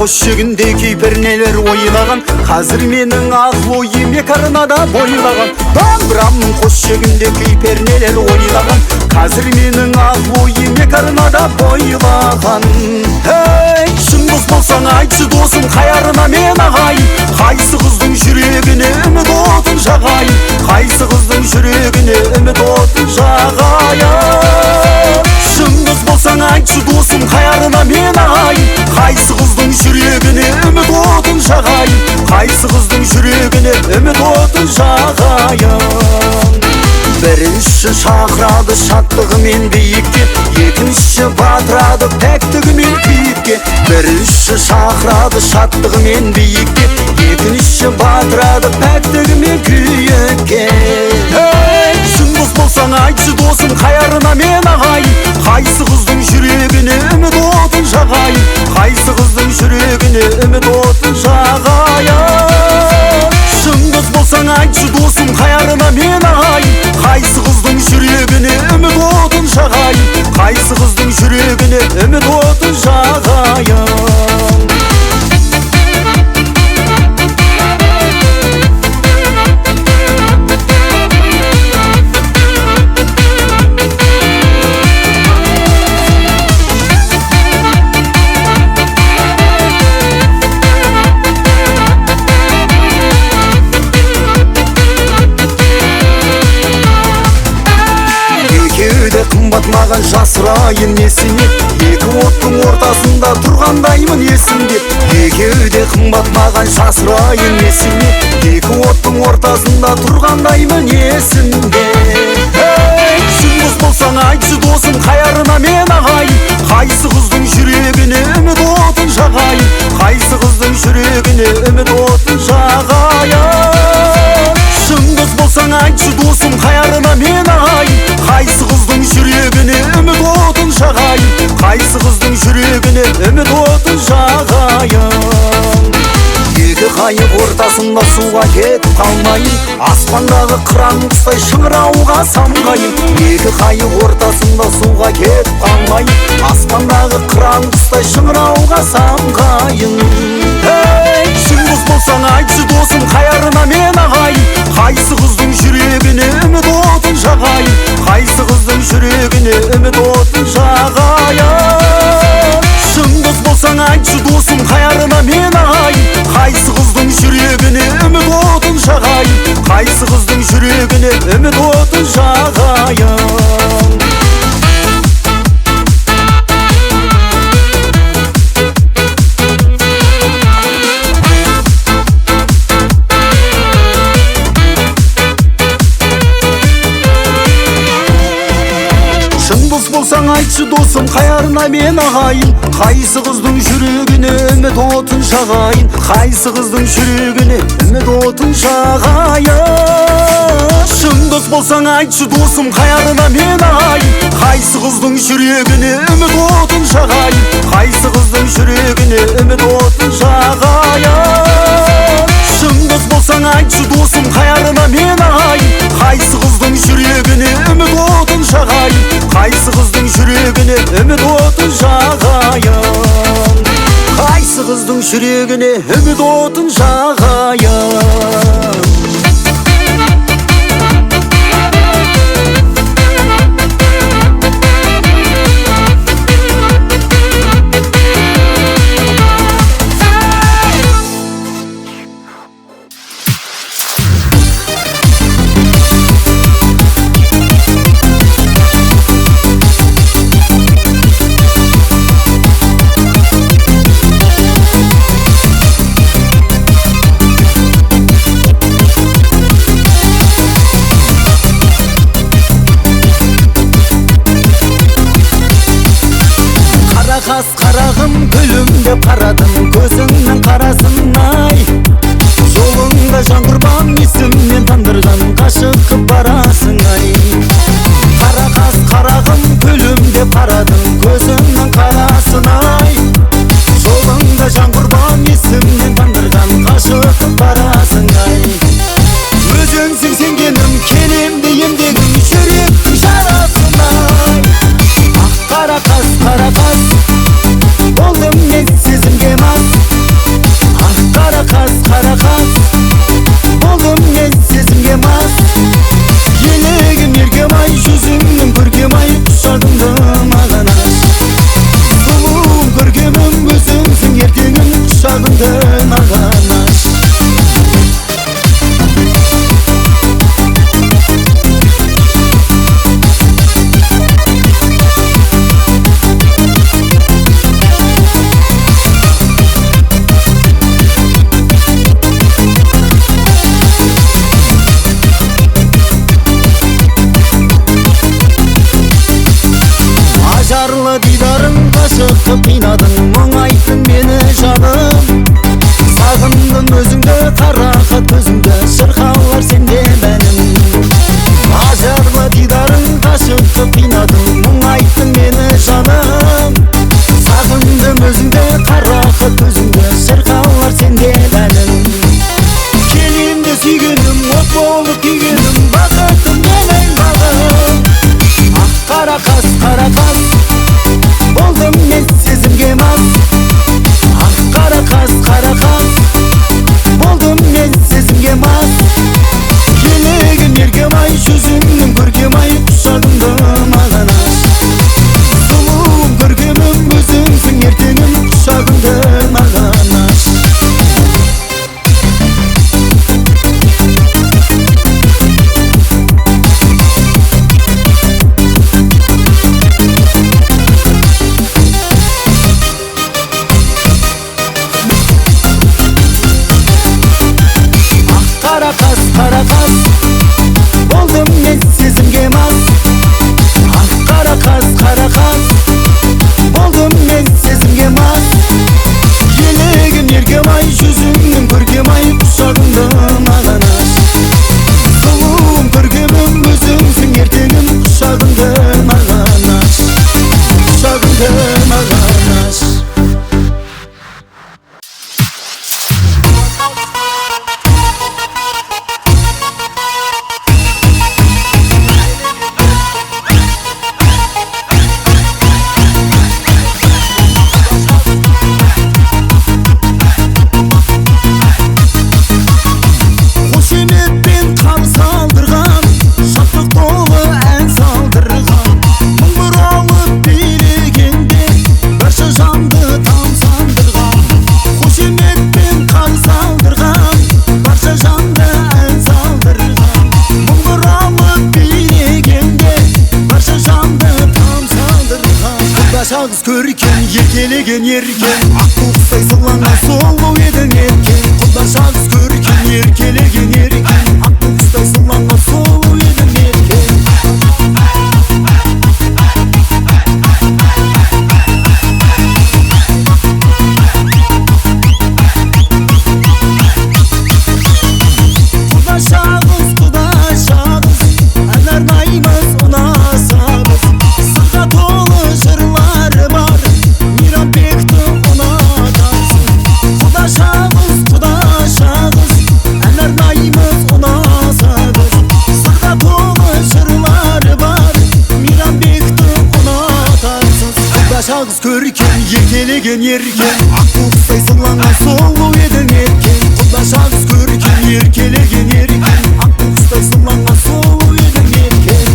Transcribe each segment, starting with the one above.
қош жегінде кейпернелер ойлаған, қазір менің ақыл ойым екі арнада бойлаған. Домбырамның қош жегінде кейпернелер ойлаған, қазір менің ақыл ойым екі арнада бойлаған. Ей, шын дос болсаң айтшы досым, қайарына мен ағайын, қайсы қыздың жүрегіне үміт отын жағайын, қайсы қыздың жүрегіне үміт отын жағайын. Шын дос болсаң айтшы досым, қайарына мен ағайын, қайсы қыздың жүрегіне үміт отын жағайын, қайсы қыздың жүрегіне үміт отын жағайын. Бірінші шақырады шаттығымен биікке, екінші батырады пәктігімен күйікке. Бірінші шақырады шаттығымен биікке, екінші батырады пәктігімен күйікке. Шын дос болсаң айтшы досым, қайарына мен ағайын, қайсы қыздың жүрегіне үміт отын жағайын, қайсы қыздың жүрегіне үміт отын жағайын. Шын дос болсаң айтшы досым, қайарына мен ағайын, қайсы қыздың жүрегіне үміт отын жағайын, қайсы қыздың жүрегіне үміт отын жағайын. Қымбат маған жасырайын несіне, екі оттың ортасында тұрғандаймын есімде. Екеуі де қымбат маған жасырайын несіне, екі оттың ортасында тұрғандаймын есімде. Шын дос болсаң айтшы досым, қайарына мен ағайын, қайсы қыздың жүрегіне үміт отын жағайын, қайсы қыздың жүрегіне үміт отын жағайын. Шын дос болсаң айтшы досым, қайарына мен ағайын, қайсы қыздың жүрегіне үміт отын жағайын, қайсы қыздың жүрегіне үміт отын жағайын. Екі қайық ортасында суға кетіп қалмайын, аспандағы қыран құстай шыңырауға самғайын. Екі қайық ортасында суға кетіп қалмайын, аспандағы қыран құстай шыңырауға самғайын. Шын дос болсаң айтшы досым, қайарына мен ағайын, қайсы қыздың жүрегіне үміт отын жағайын, қайсы қыздың жүрегіне үміт отын жағайын. Шын дос болсаң айтшы досым, қайарына мен ағайын, қайсы қыздың жүрегіне үміт отын жағайын, қайсы қыздың жүрегіне үміт отын жағайын. Болсаң айтшы досым, қайарына мен ағайын, қайсы қыздың жүрегіне үміт отын жағайын, қайсы қыздың жүрегіне үміт отын жағайын. Шын дос болсаң айтшы досым, қайарына мен ағайын, қайсы қыздың жүрегіне үміт отын жағайын, қайсы қыздың жүрегіне үміт отын жағайын. Шын дос болсаң айтшы досым, қайарына мен ағайын, қайсы қыздың жүрегіне үміт отын жағайын, қайсы қыздың жүрегіне үміт отын жағайын, қайсы қыздың жүрегіне үміт отын жағайын. көркен, еркелеген еркен, аққу құстай сылаңа сұлу едің еркен. Құда шағыз көркен, еркелеген еркен, аққу құстай сылаңа сұлу едің еркен. Шағыз көркен, еркелеген еркен, аққу құстай сылаңа сұлу едің еркен. Құда шағыз көркен, еркелеген еркен, аққу құстай сылаңа сұлу едің еркен.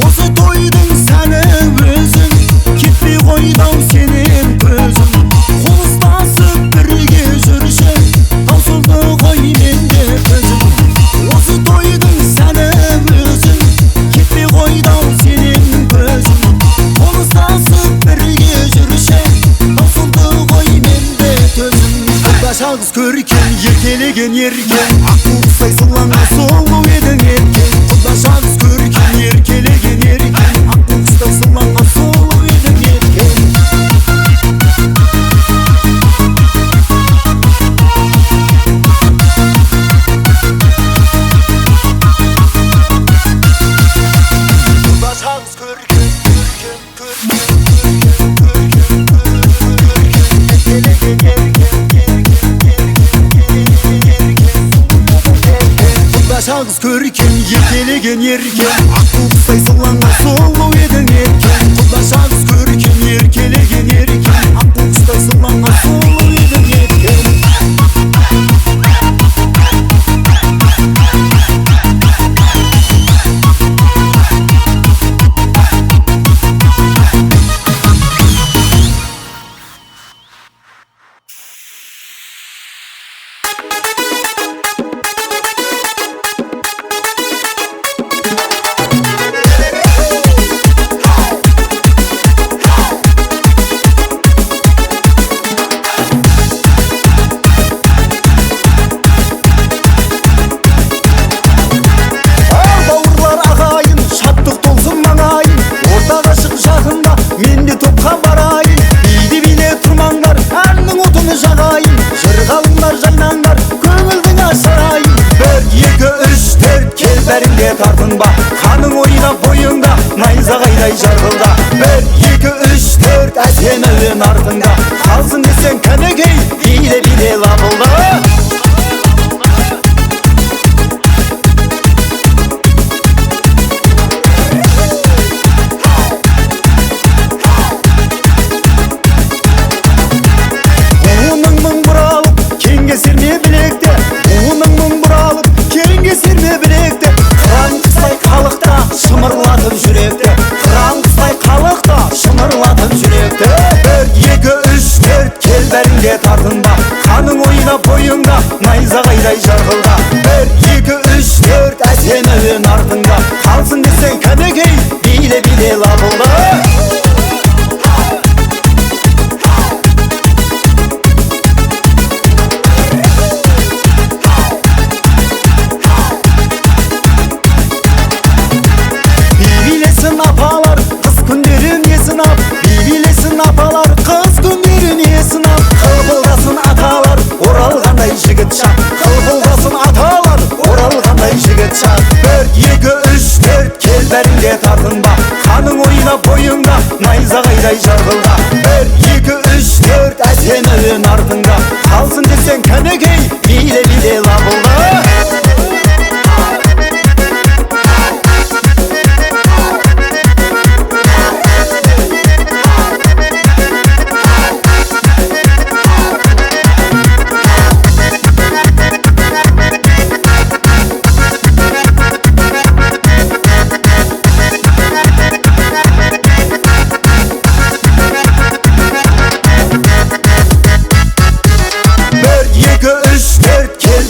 Осы тойдың сәні өзің, кетпей қойдау сенен көзім. Қол ұстасып бірге жүрші, таусылды ғой менде көзім. Осы тойдың сәні өзің, кетпей қойдау сенен көзім. Қол ұстасып бірге жүрші, таусылды ғой менде төзім. Құда шағыз көркен, еркелеген еркен, аққу құстай сылаңа сұлу едің еркен. Құда шағыз көркен, еркелеген еркен, аққу құстай сылаңа сұлу едің еркен. Шағыз көркен, еркелеген еркен, аққу құстай сылаңа сұлу едің еркен. Құда шағыз көркен, еркелеген еркен, аққу құстай сылаңа сұлу едің еркен. Қаның ойнап бойыңда, найзағайдай жарқылда. 1, 2, 3, 4, әсем әуен артыңда. Қалсын десең кәнекей, биле-биле лапылда. Буының мың бұралып, кеңге серме білекте. Буының мың бұралып, кеңге серме білекте. Қыран құстай қалықта, шымырлатып жүректі. Қыран құстай қалықта, шымырлатып жүректі. 1, 2, 3, 4, кел бәріңде тартынба. Қаның ойнап бойыңда, найзағайдай жарқылда. 1, 2, 3, 4, әсем әуен артыңда. Қалсын десең кәнекей, биле-биле лапылда. Апалар, қыз күндерін есін ап, билесін апалар, қыз күндерін есін ап. Қылбылдасын аталар, оралғандай жігіт шақ. Қылбылдасын аталар, оралғандай жігіт шақ. 1, 2, 3, 4, кел бәріңде тартынба. Қаның ойнап бойыңда, найзағайдай жарқылда. 1, 2, 3, 4, әсем әуен артыңда. Қалсын десең кәнекей, биле-биле лапылда.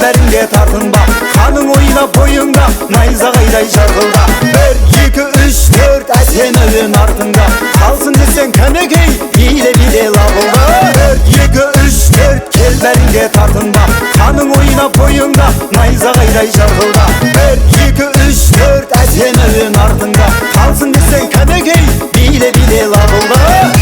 bәріңге тартынба, қаның ойнап бойыңда, найзағайдай жарқылда. 1, 2, 3, 4 әсем әуен артыңда, қалсын десең кәнекей, биле лабылда. 1, 2, 3, 4 кел бәріңге тартынба, қаның ойнап бойыңда, найзағайдай жарқылда. 1, 2, 3, 4 әсем әуен артыңда, қалсын десең кәнекей, биле лабылда.